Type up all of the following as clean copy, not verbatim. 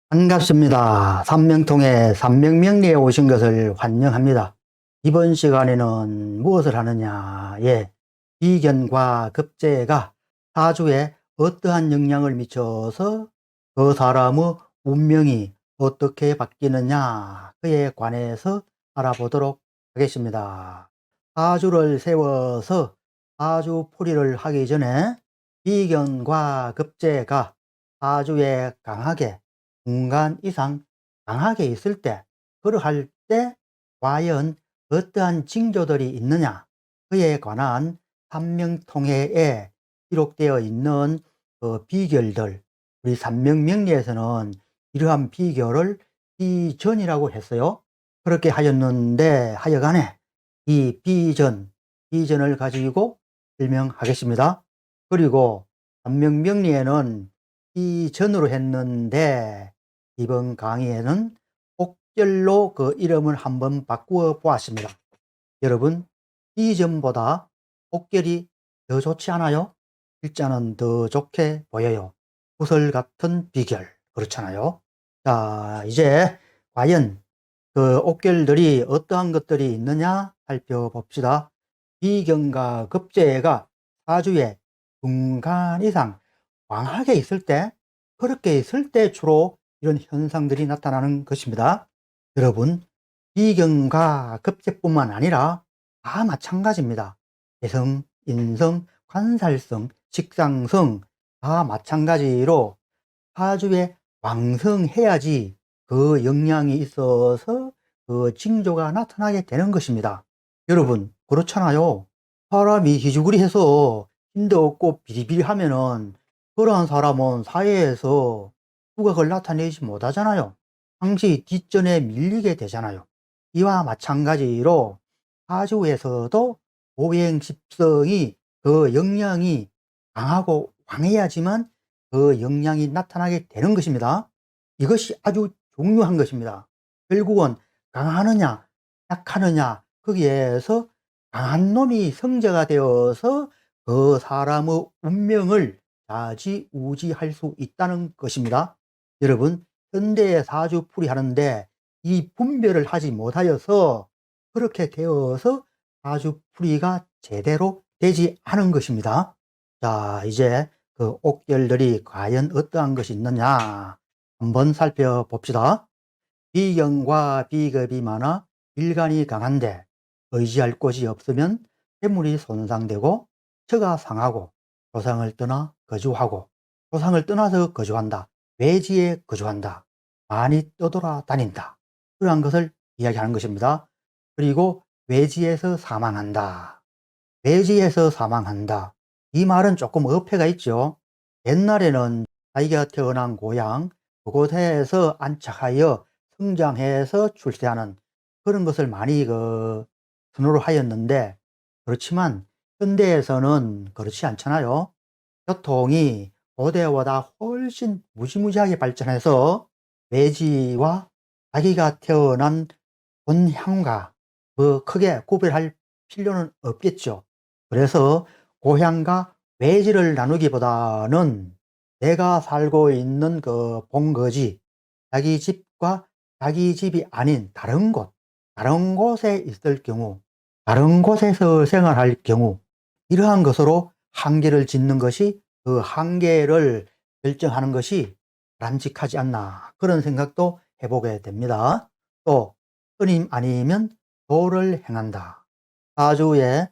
반갑습니다. 삼명통의 삼명명리에 오신 것을 환영합니다. 이번 시간에는 무엇을 하느냐? 비견과 급제가 사주에 어떠한 영향을 미쳐서 그 사람의 운명이 어떻게 바뀌느냐? 그에 관해서 알아보도록 하겠습니다. 사주를 세워서 사주풀이를 하기 전에 비견과 급제가 사주에 강하게 중간 이상 강하게 있을 때, 그러할 때 과연 어떠한 징조들이 있느냐, 그에 관한 삼명통해에 기록되어 있는 그 비결들, 우리 삼명명리에서는 이러한 비결을 비전이라고 했어요. 그렇게 하였는데 하여간에 이 비전을 가지고 설명하겠습니다. 그리고 삼명명리에는 비전으로 했는데 이번 강의에는 옥결로 그 이름을 한번 바꾸어 보았습니다. 여러분, 비전보다 옥결이 더 좋지 않아요? 글자는 더 좋게 보여요. 구설 같은 비결, 그렇잖아요. 자, 이제 과연 그 옥결들이 어떠한 것들이 있느냐 살펴봅시다. 비견과 급제가 사주에 중간 이상 강하게 있을 때, 그렇게 있을 때 주로 이런 현상들이 나타나는 것입니다. 여러분, 비견과 급제뿐만 아니라 다 마찬가지입니다. 개성, 인성, 관살성, 식상성 다 마찬가지로 사주에 왕성해야지 그 영향이 있어서 그 징조가 나타나게 되는 것입니다. 여러분, 그렇잖아요. 사람이 기죽으리해서 힘도 없고 비리비리 하면은 그러한 사람은 사회에서 두각을 나타내지 못하잖아요. 항시 뒷전에 밀리게 되잖아요. 이와 마찬가지로 사주에서도 오행십성이 그 영향이 강하고 왕해야지만 그 영향이 나타나게 되는 것입니다. 이것이 아주 중요한 것입니다. 결국은 강하느냐 약하느냐, 거기에서 강한 놈이 성자가 되어서 그 사람의 운명을 좌지우지할 수 있다는 것입니다. 여러분, 현대의 사주풀이 하는데 이 분별을 하지 못하여서 그렇게 되어서 사주풀이가 제대로 되지 않은 것입니다. 자, 이제 그 옥결들이 과연 어떠한 것이 있느냐 한번 살펴봅시다. 비경과 비겁이 많아 일간이 강한데 의지할 곳이 없으면 재물이 손상되고 처가 상하고 조상을 떠나 거주하고 조상을 떠나서 거주한다. 외지에 거주한다. 많이 떠돌아 다닌다. 그러한 것을 이야기하는 것입니다. 그리고 외지에서 사망한다. 외지에서 사망한다. 이 말은 조금 어폐가 있죠. 옛날에는 자기가 태어난 고향, 그곳에서 안착하여 성장해서 출세하는 그런 것을 많이 선호를 하였는데, 그렇지만 현대에서는 그렇지 않잖아요. 교통이 고대보다 훨씬 무지무지하게 발전해서 외지와 자기가 태어난 본향과 크게 구별할 필요는 없겠죠. 그래서 고향과 외지를 나누기보다는 내가 살고 있는 그 본거지, 자기 집과 자기 집이 아닌 다른 곳에 있을 경우, 다른 곳에서 생활할 경우, 이러한 것으로 한계를 짓는 것이 그 한계를 결정하는 것이 바람직하지 않나, 그런 생각도 해보게 됩니다. 또 끊임 아니면 도를 행한다. 사주에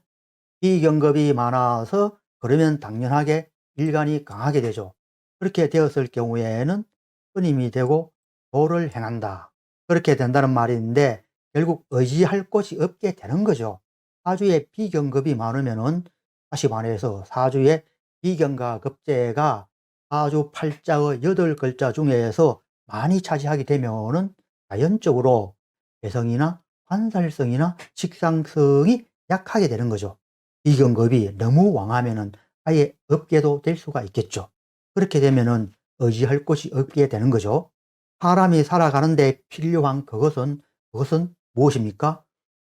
비경겁이 많아서 그러면 당연하게 일간이 강하게 되죠. 그렇게 되었을 경우에는 끊임이 되고 도를 행한다. 그렇게 된다는 말인데 결국 의지할 곳이 없게 되는 거죠. 사주에 비경겁이 많으면은 다시 말해서 사주에 비경과 급제가 사주 팔자의 8글자 중에서 많이 차지하게 되면은 자연적으로 개성이나 관살성이나 식상성이 약하게 되는 거죠. 비경겁이 너무 왕하면은 아예 없게도 될 수가 있겠죠. 그렇게 되면은 의지할 곳이 없게 되는 거죠. 사람이 살아가는데 필요한 그것은 무엇입니까?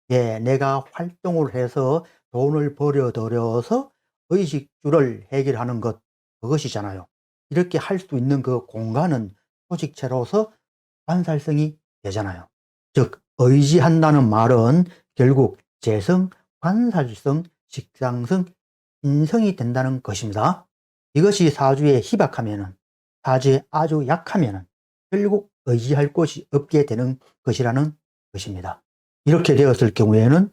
내가 활동을 해서 돈을 벌여들여서 의식주를 해결하는 것, 그것이잖아요. 이렇게 할 수 있는 그 공간은 조직체로서 관살성이 되잖아요. 즉 의지한다는 말은 결국 재성, 관살성, 식상성, 인성이 된다는 것입니다. 이것이 사주에 희박하면은, 사주에 아주 약하면은 결국 의지할 곳이 없게 되는 것이라는 것입니다. 이렇게 되었을 경우에는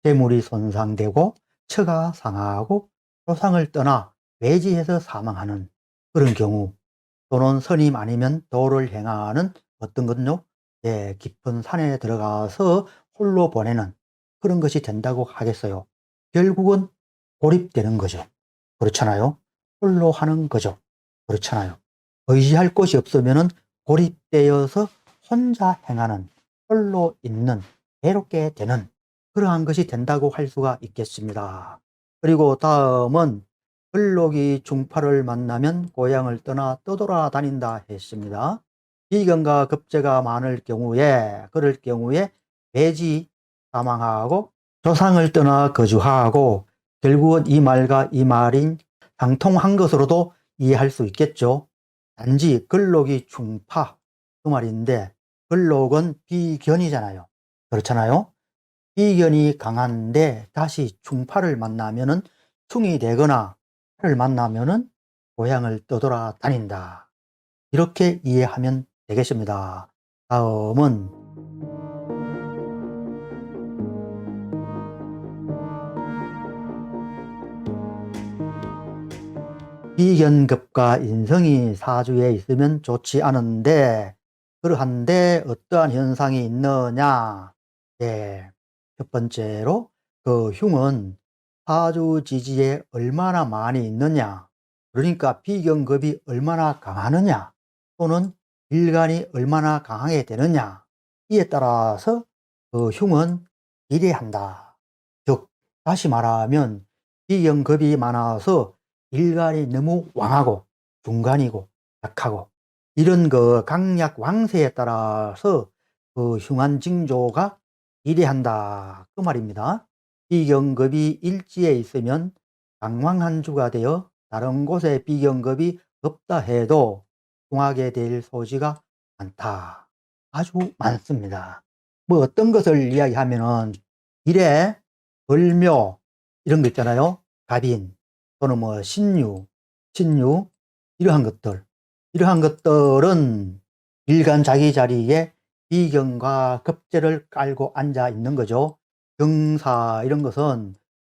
재물이 손상되고 처가 상하고 조상을 떠나 외지해서 사망하는 그런 경우, 또는 선임 아니면 도를 행하는 어떤 것요? 예, 깊은 산에 들어가서 홀로 보내는 그런 것이 된다고 하겠어요. 결국은 고립되는 거죠. 그렇잖아요. 홀로 하는 거죠. 그렇잖아요. 의지할 곳이 없으면 고립되어서 혼자 행하는, 홀로 있는, 외롭게 되는 그러한 것이 된다고 할 수가 있겠습니다. 그리고 다음은 을록이 중파를 만나면 고향을 떠나 떠돌아다닌다 했습니다. 비견과 급제가 많을 경우에, 그럴 경우에 매지 사망하고 조상을 떠나 거주하고, 결국은 이 말과 이 말인 상통한 것으로도 이해할 수 있겠죠. 단지 걸록이 중파 그 말인데, 걸록은 비견이잖아요. 그렇잖아요. 비견이 강한데 다시 중파를 만나면은 충이 되거나 를 만나면은 고향을 떠돌아다닌다. 이렇게 이해하면 되겠습니다. 다음은 비견급과 인성이 사주에 있으면 좋지 않은데, 그러한데 어떠한 현상이 있느냐? 예, 첫 번째로 그 흉은 사주 지지에 얼마나 많이 있느냐, 그러니까 비견급이 얼마나 강하느냐, 또는 일간이 얼마나 강하게 되느냐, 이에 따라서 그 흉은 비례한다. 즉 다시 말하면 비견급이 많아서 일간이 너무 왕하고 중간이고 약하고, 이런 그 강약 왕세에 따라서 그 흉한 징조가 비례한다 그 말입니다. 비견급이 일지에 있으면 강왕한 주가 되어 다른 곳에 비견급이 없다 해도 흉하게 될 소지가 많다. 아주 많습니다. 뭐 어떤 것을 이야기하면은 일에 벌묘 이런 거 있잖아요. 갑인 또는 뭐 신유 이러한 것들은 일간 자기 자리에 비견과 급제를 깔고 앉아 있는 거죠. 경사 이런 것은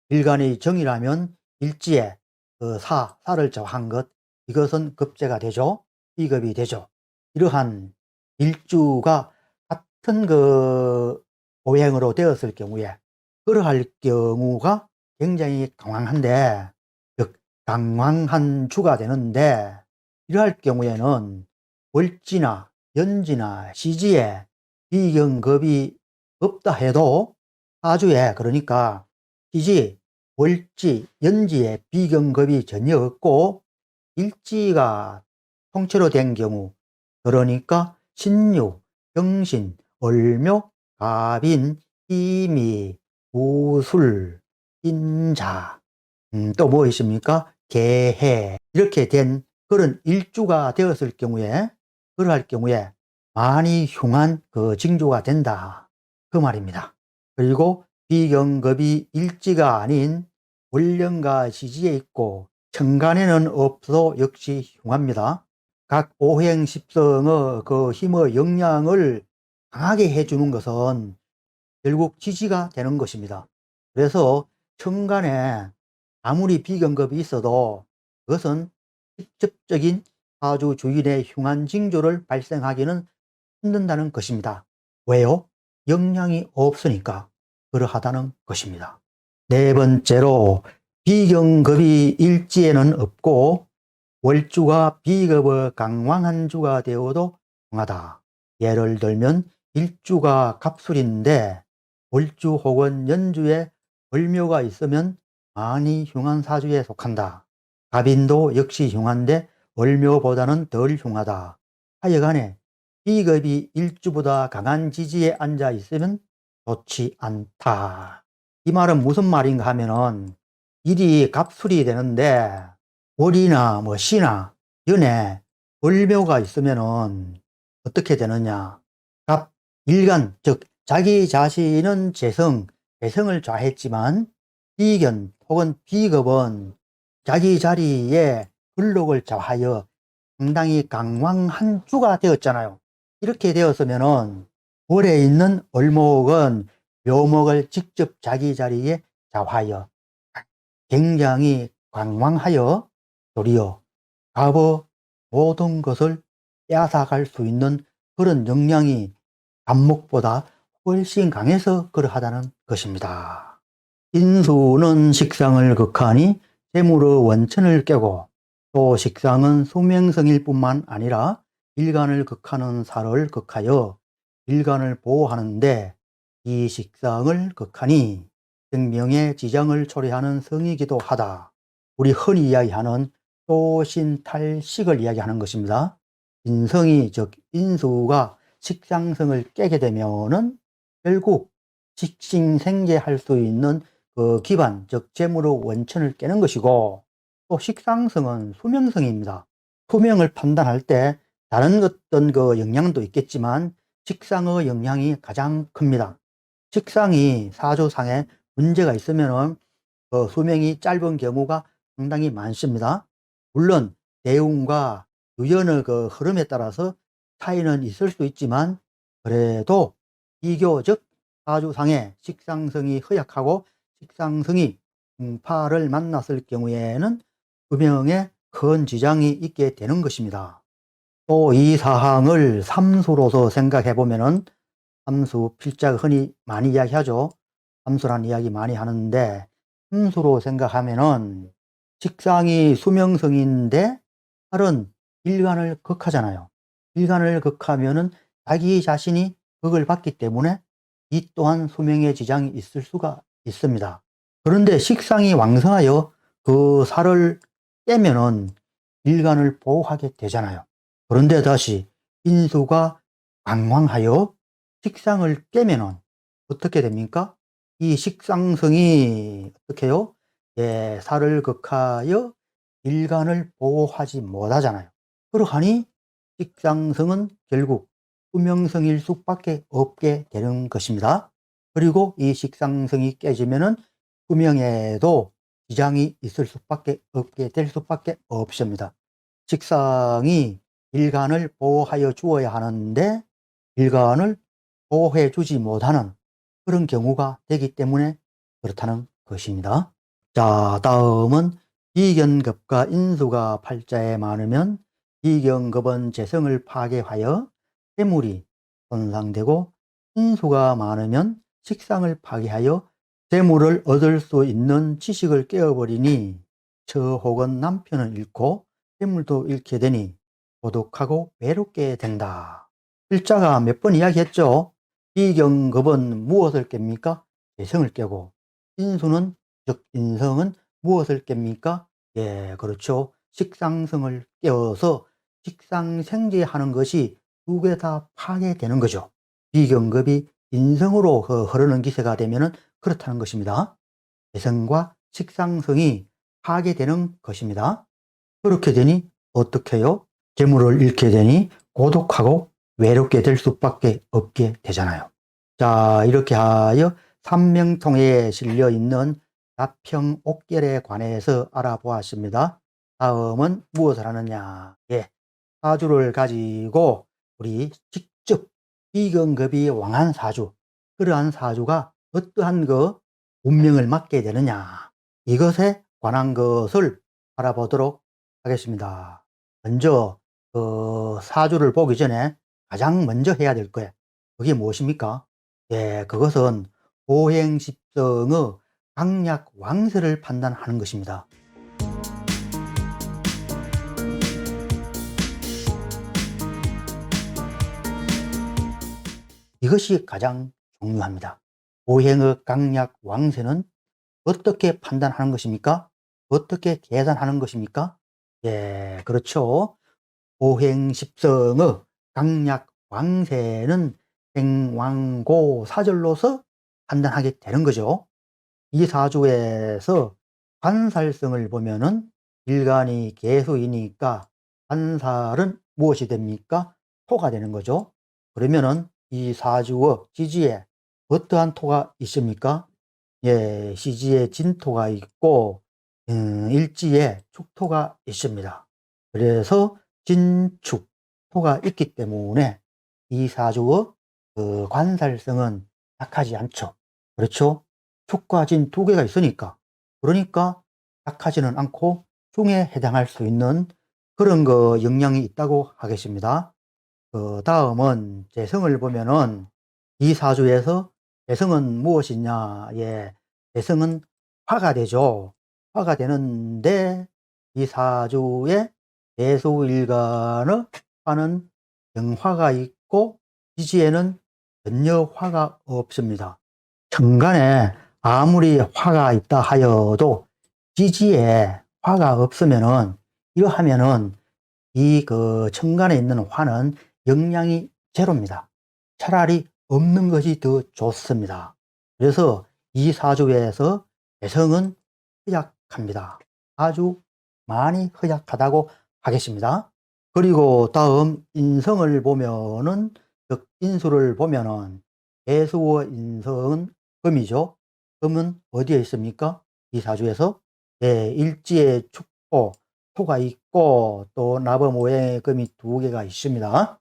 일간의 정이라면 일지에 그 사를 저한 것, 이것은 급제가 되죠. 비급이 되죠. 이러한 일주가 같은 그 오행으로 되었을 경우에, 그러할 경우가 굉장히 강황한데, 즉 강황한 주가 되는데, 이러할 경우에는 월지나 연지나 시지에 비견급이 없다 해도 사주에, 그러니까 시지, 월지, 연지에 비견급이 전혀 없고 일지가 통째로 된 경우, 그러니까 신유, 경신, 을묘, 갑인, 희미, 무술, 인자, 또 뭐 있습니까? 개해, 이렇게 된 그런 일주가 되었을 경우에, 그러할 경우에 많이 흉한 그 징조가 된다 그 말입니다. 그리고 비견급이 일지가 아닌 월령과 시지에 있고 천간에는 없어 역시 흉합니다. 각 오행 십성의 그 힘의 영향을 강하게 해주는 것은 결국 지지가 되는 것입니다. 그래서 천간에 아무리 비견급이 있어도 그것은 직접적인 사주 주인의 흉한 징조를 발생하기는 힘든다는 것입니다. 왜요? 영향이 없으니까 그러하다는 것입니다. 네 번째로 비견급이 일지에는 없고 월주가 비급의 강왕한 주가 되어도 흉하다. 예를 들면 일주가 갑술인데 월주 혹은 연주에 을묘가 있으면 많이 흉한 사주에 속한다. 갑인도 역시 흉한데 을묘보다는 덜 흉하다. 하여간에 비급이 일주보다 강한 지지에 앉아 있으면 좋지 않다. 이 말은 무슨 말인가 하면은, 일이 갑술이 되는데 월이나 뭐 시나 연에 을묘가 있으면은 어떻게 되느냐. 갑, 일간, 즉 자기 자신은 재성을 좌했지만 비견 혹은 비겁은 자기 자리에 근록을 좌하여 상당히 강왕한 주가 되었잖아요. 이렇게 되었으면은 월에 있는 을목은 묘목을 직접 자기 자리에 좌하여 굉장히 강왕하여 도리어 갑의 모든 것을 빼앗아갈 수 있는 그런 역량이 갑목보다 훨씬 강해서 그러하다는 것입니다. 인수는 식상을 극하니 재물의 원천을 깨고 또 식상은 수명성일 뿐만 아니라 일간을 극하는 사를 극하여 일간을 보호하는데 이 식상을 극하니 생명의 지장을 초래하는 성이기도 하다. 우리 흔히 이야기하는 토신탈식을 이야기하는 것입니다. 인성이 즉 인수가 식상성을 깨게 되면은 결국 식신생재할 수 있는 그 기반 즉 재물의 원천을 깨는 것이고 또 식상성은 수명성입니다. 수명을 판단할 때 다른 어떤 그 영향도 있겠지만 식상의 영향이 가장 큽니다. 식상이 사주상에 문제가 있으면은 그 수명이 짧은 경우가 상당히 많습니다. 물론 대운과 유연의 그 흐름에 따라서 차이는 있을 수 있지만 그래도 비교적 사주상에 식상성이 허약하고 식상성이 풍파를 만났을 경우에는 수명에 큰 지장이 있게 되는 것입니다. 또 이 사항을 삼수로서 생각해 보면은 삼수 필자 흔히 많이 이야기하죠. 삼수란 이야기 많이 하는데 삼수로 생각하면은 식상이 수명성인데 살은 일간을 극하잖아요. 일간을 극하면은 자기 자신이 극을 받기 때문에 이 또한 수명에 지장이 있을 수가 있습니다. 그런데 식상이 왕성하여 그 살을 깨면은 일간을 보호하게 되잖아요. 그런데 다시 인수가 강왕하여 식상을 깨면은 어떻게 됩니까? 이 식상성이 어떻게 해요? 예, 살을 극하여 일간을 보호하지 못하잖아요. 그러하니 식상성은 결국 수명성일 수밖에 없게 되는 것입니다. 그리고 이 식상성이 깨지면은 수명에도 지장이 있을 수밖에 없게 될 수밖에 없습니다. 식상이 일간을 보호하여 주어야 하는데 일간을 보호해 주지 못하는 그런 경우가 되기 때문에 그렇다는 것입니다. 자, 다음은 비견급과 인수가 팔자에 많으면 비견급은 재성을 파괴하여 재물이 손상되고 인수가 많으면 식상을 파괴하여 재물을 얻을 수 있는 지식을 깨어버리니 처 혹은 남편을 잃고 재물도 잃게 되니 고독하고 외롭게 된다. 필자가 몇 번 이야기했죠. 비견급은 무엇을 깹니까? 재성을 깨고 인수는 즉 인성은 무엇을 깹니까? 예, 그렇죠. 식상성을 깨어서 식상생재하는 것이 두 개 다 파괴되는 거죠. 비견급이 인성으로 흐르는 기세가 되면은 그렇다는 것입니다. 재성과 식상성이 파괴되는 것입니다. 그렇게 되니 어떻게 해요? 재물을 잃게 되니 고독하고 외롭게 될 수밖에 없게 되잖아요. 자, 이렇게 하여 삼명통에 실려 있는 나평옥결에 관해서 알아보았습니다. 다음은 무엇을 하느냐? 예, 사주를 가지고 우리 직접 비견급이 왕한 사주, 그러한 사주가 어떠한 그 운명을 맞게 되느냐? 이것에 관한 것을 알아보도록 하겠습니다. 먼저 그 사주를 보기 전에 가장 먼저 해야 될 거예요. 그게 무엇입니까? 예, 그것은 오행십성의 강약 왕세를 판단하는 것입니다. 이것이 가장 중요합니다. 오행의 강약 왕세는 어떻게 판단하는 것입니까? 어떻게 계산하는 것입니까? 예, 그렇죠. 오행십성의 강약 왕세는 행왕고 사절로서 판단하게 되는 거죠. 이 사주에서 관살성을 보면은 일간이 개수이니까 관살은 무엇이 됩니까? 토가 되는 거죠. 그러면은 이 사주의 지지에 어떠한 토가 있습니까? 예, 시지에 진토가 있고 일지에 축토가 있습니다. 그래서 진축 토가 있기 때문에 이 사주의 그 관살성은 약하지 않죠. 그렇죠? 축과 진 두 개가 있으니까, 그러니까 약하지는 않고 중에 해당할 수 있는 그런 거 영향이 있다고 하겠습니다. 그 다음은 재성을 보면은 이 사주에서 재성은 무엇이냐? 예, 재성은 화가 되죠. 화가 되는데 이 사주에 대소일간의 화는 병화가 있고 지지에는 전혀 화가 없습니다. 천간에 아무리 화가 있다 하여도 지지에 화가 없으면은, 이러하면은 이 그 천간에 있는 화는 영양이 제로입니다. 차라리 없는 것이 더 좋습니다. 그래서 이 사주에서 재성은 허약합니다. 아주 많이 허약하다고 하겠습니다. 그리고 다음 인성을 보면은, 즉 인수를 보면은 대수의 인성은 금이죠. 금은 어디에 있습니까? 이 사주에서 일지에 축고 토가 있고 또 나무 모양의 금이 두 개가 있습니다.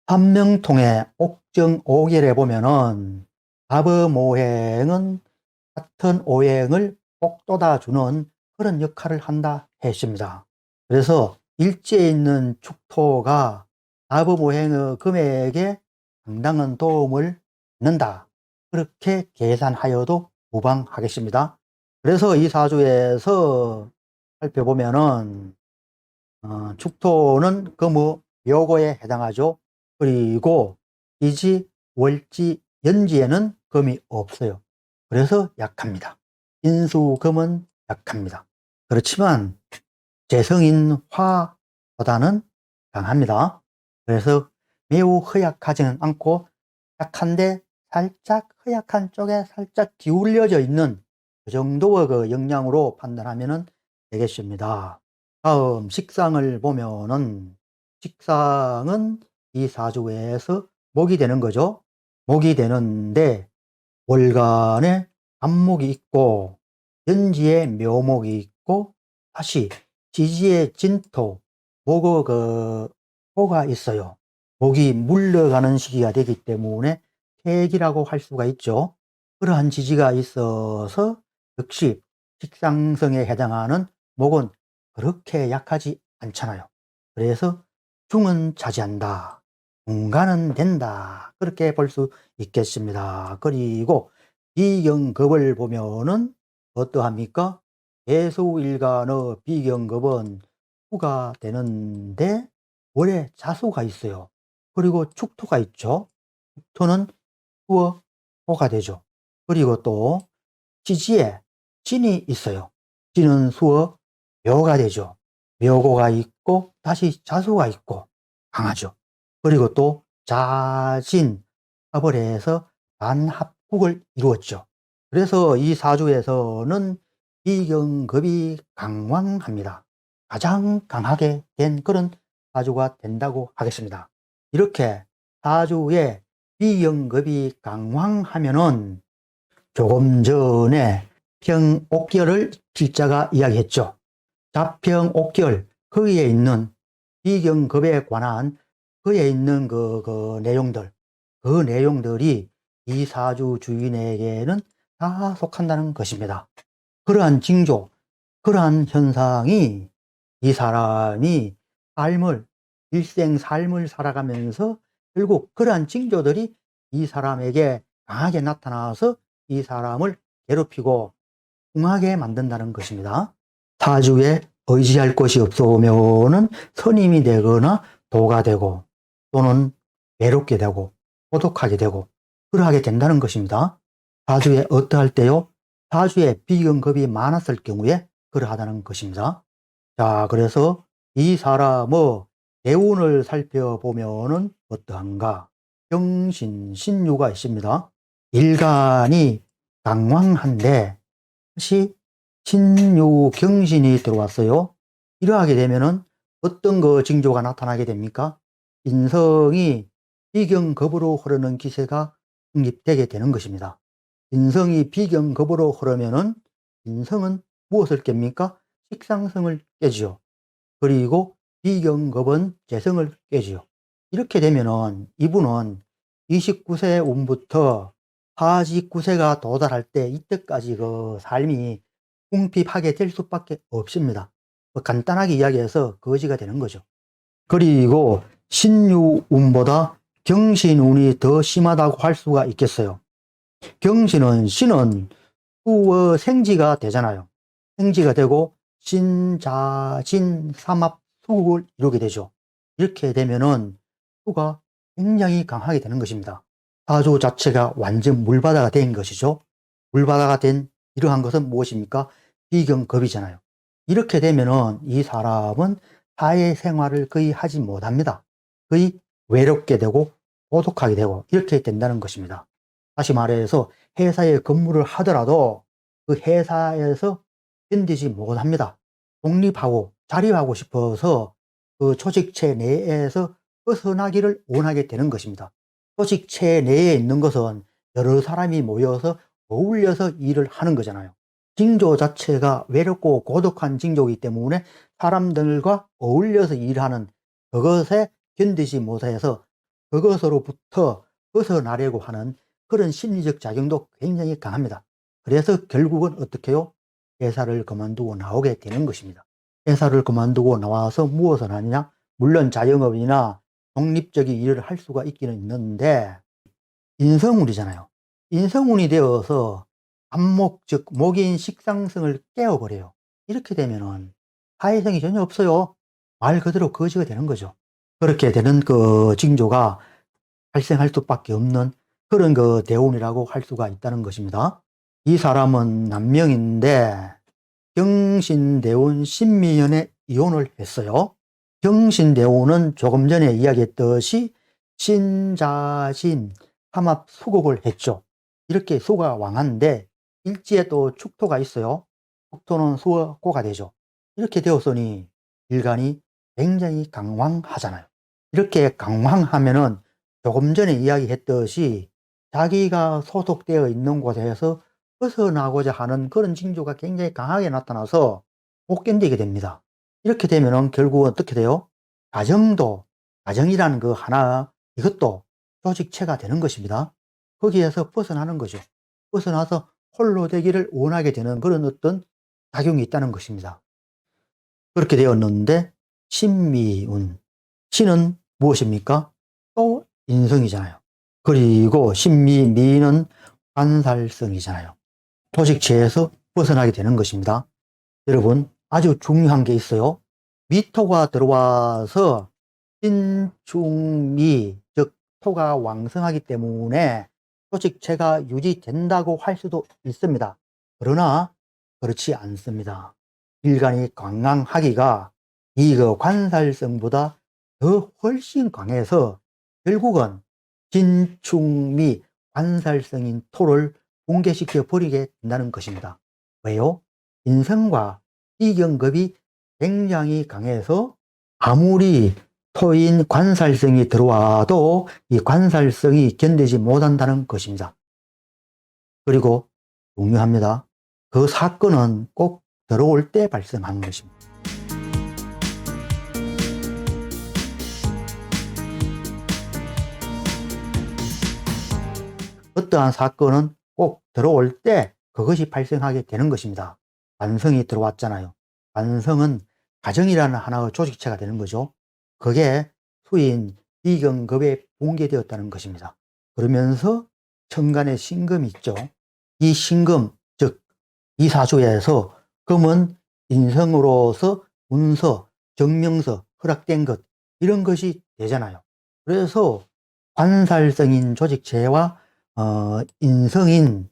삼명통의 옥정 오결에 보면은 나무모행은 같은 오행을 꼭 돋아주는 그런 역할을 한다 했습니다. 그래서 일지에 있는 축토가 나무모행의 금액에 상당한 도움을 받는다, 그렇게 계산하여도 무방하겠습니다. 그래서 이 사주에서 살펴보면은 축토는 금의 묘고에 해당하죠. 그리고 이지, 월지, 연지에는 금이 없어요. 그래서 약합니다. 인수금은 약합니다. 그렇지만 재성인 화보다는 강합니다. 그래서 매우 허약하지는 않고 약한데 살짝 허약한 쪽에 살짝 기울여져 있는 그 정도의 그 영향으로 판단하면 되겠습니다. 다음 식상을 보면은, 식상은 이 사주에서 목이 되는 거죠. 목이 되는데 월간에 안목이 있고 연지에 묘목이 있고 다시 지지에 진토, 목의 그 토가 있어요. 목이 물러가는 시기가 되기 때문에 태기라고 할 수가 있죠. 그러한 지지가 있어서 역시 식상성에 해당하는 목은 그렇게 약하지 않잖아요. 그래서 중은 차지한다, 중간은 된다, 그렇게 볼 수 있겠습니다. 그리고 비경급을 보면은 어떠합니까? 대소일간의 비경급은 후가 되는데 월에 자수가 있어요. 그리고 축토가 있죠. 축토는 수어 호가 되죠. 그리고 또 지지에 진이 있어요. 진은 수어 묘가 되죠. 묘고가 있고 다시 자수가 있고 강하죠. 그리고 또 자진 합을 해서 반합국을 이루었죠. 그래서 이 사주에서는 비경급이 강왕합니다. 가장 강하게 된 그런 사주가 된다고 하겠습니다. 이렇게 사주에 비경급이 강왕하면은 조금 전에 평옥결을 필자가 이야기했죠. 자평옥결, 거기에 있는 비경급에 관한 그에 있는 그 내용들, 그 내용들이 이 사주 주인에게는 다 속한다는 것입니다. 그러한 징조, 그러한 현상이 이 사람이 일생 삶을 살아가면서 결국 그러한 징조들이 이 사람에게 강하게 나타나서 이 사람을 괴롭히고 궁하게 만든다는 것입니다. 사주에 의지할 것이 없으면은 선임이 되거나 도가 되고 또는 외롭게 되고 고독하게 되고 그러하게 된다는 것입니다. 사주에 어떠할 때요? 사주에 비경급이 많았을 경우에 그러하다는 것입니다. 자, 그래서 이 사람의 대운을 살펴보면은 어떠한가? 경신, 신유가 있습니다. 일간이 강왕한데 다시 신유 경신이 들어왔어요. 이러하게 되면은 어떤 그 징조가 나타나게 됩니까? 인성이 비경겁으로 흐르는 기세가 성립되게 되는 것입니다. 인성이 비경겁으로 흐르면은 인성은 무엇을 깹니까? 식상성을 깨지요. 그리고 비경겁은 재성을 깨지요. 이렇게 되면은 이분은 29세 운부터 49세가 도달할 때 이때까지 그 삶이 궁핍하게 될 수밖에 없습니다. 간단하게 이야기해서 거지가 되는 거죠. 그리고 신유운보다 경신운이 더 심하다고 할 수가 있겠어요. 경신은 신은 수의 생지가 되잖아요. 생지가 되고 신자진 삼합 수국을 이루게 되죠. 이렇게 되면은 수가 굉장히 강하게 되는 것입니다. 사주 자체가 완전 물바다가 된 것이죠. 물바다가 된 이러한 것은 무엇입니까? 비경겁이잖아요. 이렇게 되면은 이 사람은 사회생활을 거의 하지 못합니다. 거의 외롭게 되고 고독하게 되고 이렇게 된다는 것입니다. 다시 말해서 회사에 근무를 하더라도 그 회사에서 견디지 못합니다. 독립하고 자립하고 싶어서 그 조직체 내에서 벗어나기를 원하게 되는 것입니다. 조직체 내에 있는 것은 여러 사람이 모여서 어울려서 일을 하는 거잖아요. 징조 자체가 외롭고 고독한 징조이기 때문에 사람들과 어울려서 일하는 그것에 견디지 못해서 그것으로부터 벗어나려고 하는 그런 심리적 작용도 굉장히 강합니다. 그래서 결국은 어떻게 해요? 회사를 그만두고 나오게 되는 것입니다. 회사를 그만두고 나와서 무엇을 하느냐? 물론 자영업이나 독립적인 일을 할 수가 있기는 있는데 인성운이잖아요. 인성운이 되어서 안목, 즉 목인 식상성을 깨어버려요. 이렇게 되면은 사회성이 전혀 없어요. 말 그대로 거지가 되는 거죠. 그렇게 되는 그 징조가 발생할 수밖에 없는 그런 그 대운이라고 할 수가 있다는 것입니다. 이 사람은 남명인데 경신대운 신미연에 이혼을 했어요. 경신대운은 조금 전에 이야기했듯이 신자신 삼합 수곡을 했죠. 이렇게 수가 왕한데 일지에 또 축토가 있어요. 축토는 수고가 되죠. 이렇게 되었으니 일간이 굉장히 강황하잖아요. 이렇게 강황하면은 조금 전에 이야기했듯이 자기가 소속되어 있는 곳에서 벗어나고자 하는 그런 징조가 굉장히 강하게 나타나서 못 견디게 됩니다. 이렇게 되면은 결국은 어떻게 돼요? 가정이라는 그 하나, 이것도 조직체가 되는 것입니다. 거기에서 벗어나는 거죠. 벗어나서 홀로 되기를 원하게 되는 그런 어떤 작용이 있다는 것입니다. 그렇게 되었는데 신미운, 신은 무엇입니까? 또 인성이잖아요. 그리고 미는 관살성이잖아요. 조직체에서 벗어나게 되는 것입니다. 여러분, 아주 중요한 게 있어요. 미토가 들어와서 신중미, 즉 토가 왕성하기 때문에 조직체가 유지된다고 할 수도 있습니다. 그러나 그렇지 않습니다. 일간이 강강하기가 이 그 관살성보다 더 훨씬 강해서 결국은 진충미 관살성인 토를 붕괴시켜 버리게 된다는 것입니다. 왜요? 인성과 이경급이 굉장히 강해서 아무리 토인 관살성이 들어와도 이 관살성이 견디지 못한다는 것입니다. 그리고 중요합니다. 그 사건은 꼭 들어올 때 발생하는 것입니다. 어떠한 사건은 꼭 들어올 때 그것이 발생하게 되는 것입니다. 관성이 들어왔잖아요. 관성은 가정이라는 하나의 조직체가 되는 거죠. 그게 수인 비경급에 붕괴되었다는 것입니다. 그러면서 천간에 신금이 있죠. 이 신금, 즉 이사주에서 금은 인성으로서 문서, 정명서, 허락된 것 이런 것이 되잖아요. 그래서 관살성인 조직체와 인성인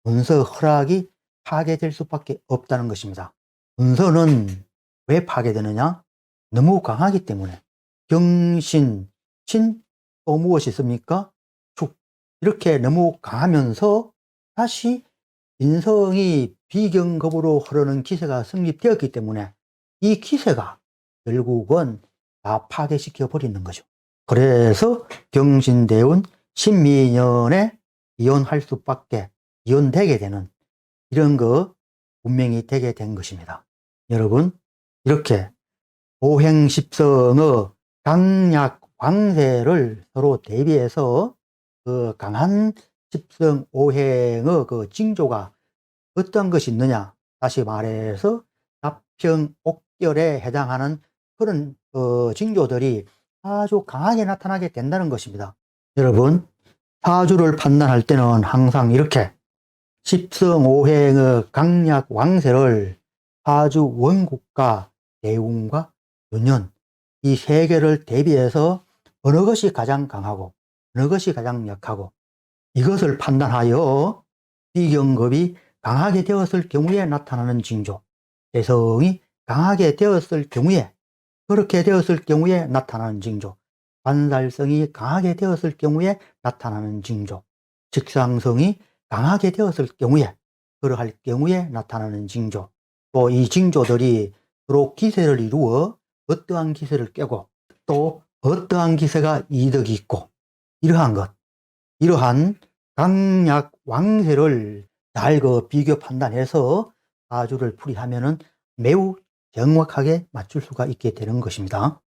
문서 허락이 파괴될 수밖에 없다는 것입니다. 문서는 왜 파괴되느냐? 너무 강하기 때문에. 경신, 신, 또 무엇이 있습니까? 축. 이렇게 너무 강하면서 다시 인성이 비경겁으로 흐르는 기세가 성립되었기 때문에 이 기세가 결국은 다 파괴시켜 버리는 거죠. 그래서 경신대운 신미년에 이혼할 수밖에, 이혼되게 되는 이런 거 분명히 되게 된 것입니다. 여러분, 이렇게 오행십성의 강약 왕세를 서로 대비해서 그 강한 십성 오행의 그 징조가 어떤 것이 있느냐? 다시 말해서 갑평옥결에 해당하는 그런 징조들이 아주 강하게 나타나게 된다는 것입니다. 여러분, 사주를 판단할 때는 항상 이렇게 십성오행의 강약 왕세를 사주 원국과 대운과 연년 이 세 개를 대비해서 어느 것이 가장 강하고 어느 것이 가장 약하고 이것을 판단하여 비경급이 강하게 되었을 경우에 나타나는 징조, 개성이 강하게 되었을 경우에, 그렇게 되었을 경우에 나타나는 징조, 관살성이 강하게 되었을 경우에 나타나는 징조, 직상성이 강하게 되었을 경우에, 그러할 경우에 나타나는 징조, 또 이 징조들이 서로 기세를 이루어 어떠한 기세를 깨고 또 어떠한 기세가 이득이 있고 이러한 것, 이러한 강약 왕세를 잘 비교 판단해서 사주를 풀이하면은 매우 정확하게 맞출 수가 있게 되는 것입니다.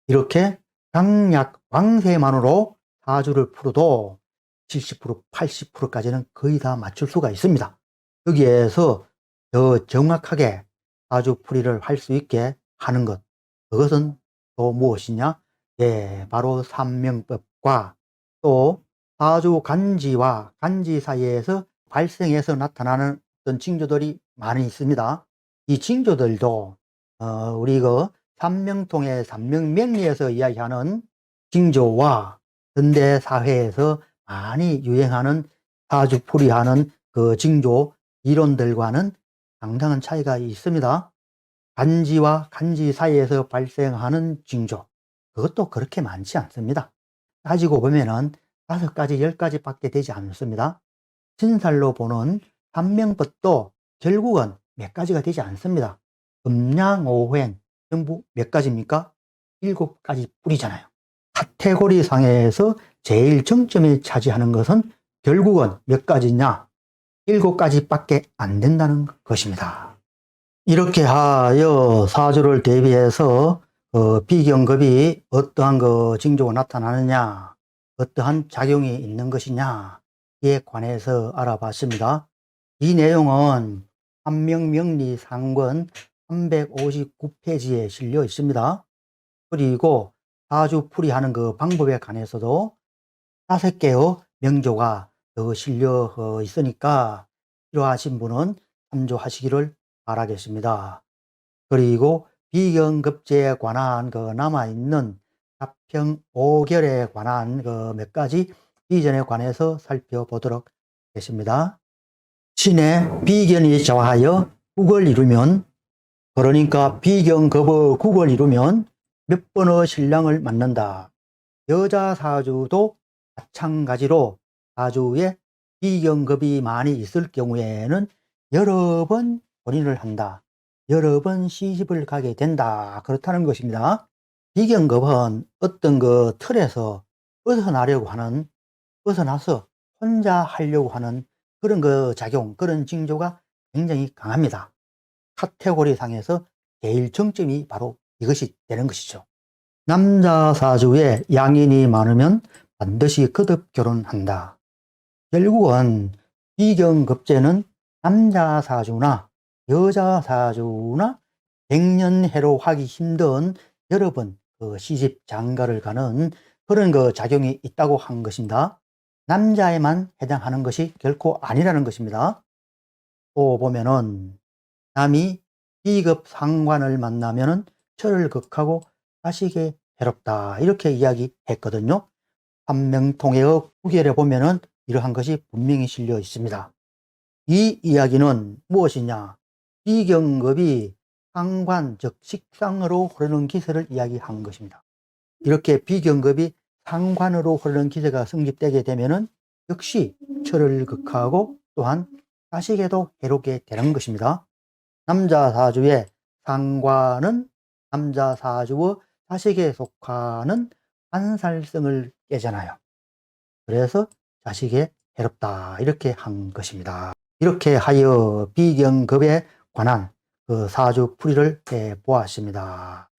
이렇게 강약 왕세만으로 사주를 풀어도 70%, 80%까지는 거의 다 맞출 수가 있습니다. 여기에서 더 정확하게 사주 풀이를 할 수 있게 하는 것, 그것은 또 무엇이냐? 예, 바로 삼명법과 또 사주 간지와 간지 사이에서 발생해서 나타나는 어떤 징조들이 많이 있습니다. 이 징조들도 우리 그 삼명통의 삼명명리에서 이야기하는 징조와 현대 사회에서 많이 유행하는 사주풀이하는 그 징조 이론들과는 상당한 차이가 있습니다. 간지와 간지 사이에서 발생하는 징조, 그것도 그렇게 많지 않습니다. 따지고 보면은 5가지, 10가지밖에 되지 않습니다. 신살로 보는 삼명법도 결국은 몇 가지가 되지 않습니다. 음양오행 전부 몇 가지입니까? 7가지 뿌리잖아요. 카테고리 상에서 제일 정점에 차지하는 것은 결국은 몇 가지냐? 7가지밖에 안 된다는 것입니다. 이렇게 하여 사주를 대비해서 비경급이 어떠한 그 징조가 나타나느냐, 어떠한 작용이 있는 것이냐에 관해서 알아봤습니다. 이 내용은 한명명리 상권 359페이지에 실려 있습니다. 그리고 사주 풀이하는 그 방법에 관해서도 5개의 명조가 더 실려 있으니까 필요하신 분은 참조하시기를 바라겠습니다. 그리고 비경급제에 관한 그 남아있는 합평 5결에 관한 그 몇 가지 비전에 관해서 살펴보도록 하겠습니다. 신의 비견이 좌하여 국을 이루면, 그러니까 비경급의 국을 이루면 몇 번의 신랑을 만난다. 여자 사주도 마찬가지로 사주에 비경급이 많이 있을 경우에는 여러 번 혼인을 한다. 여러 번 시집을 가게 된다. 그렇다는 것입니다. 비경급은 어떤 그 틀에서 벗어나려고 하는, 벗어나서 혼자 하려고 하는 그런 그 작용, 그런 징조가 굉장히 강합니다. 카테고리 상에서 제일 정점이 바로 이것이 되는 것이죠. 남자 사주에 양인이 많으면 반드시 거듭 결혼한다. 결국은 비경급제는 남자 사주나 여자 사주나 백년해로 하기 힘든 여러 번 그 시집 장가를 가는 그런 그 작용이 있다고 한 것입니다. 남자에만 해당하는 것이 결코 아니라는 것입니다. 또 보면은 남이 비급 상관을 만나면은 철을 극하고 자식에 해롭다, 이렇게 이야기했거든요. 한명통의 구결에 보면은 이러한 것이 분명히 실려 있습니다. 이 이야기는 무엇이냐? 비경급이 상관, 즉 식상으로 흐르는 기세를 이야기한 것입니다. 이렇게 비경급이 상관으로 흐르는 기세가 성립되게 되면은 역시 철을 극하고 또한 자식에도 해롭게 되는 것입니다. 남자 사주의 상관은 남자 사주의 자식에 속하는 반살성을 깨잖아요. 그래서 자식에 해롭다 이렇게 한 것입니다. 이렇게 하여 비경급에 관한 그 사주풀이를 해 보았습니다.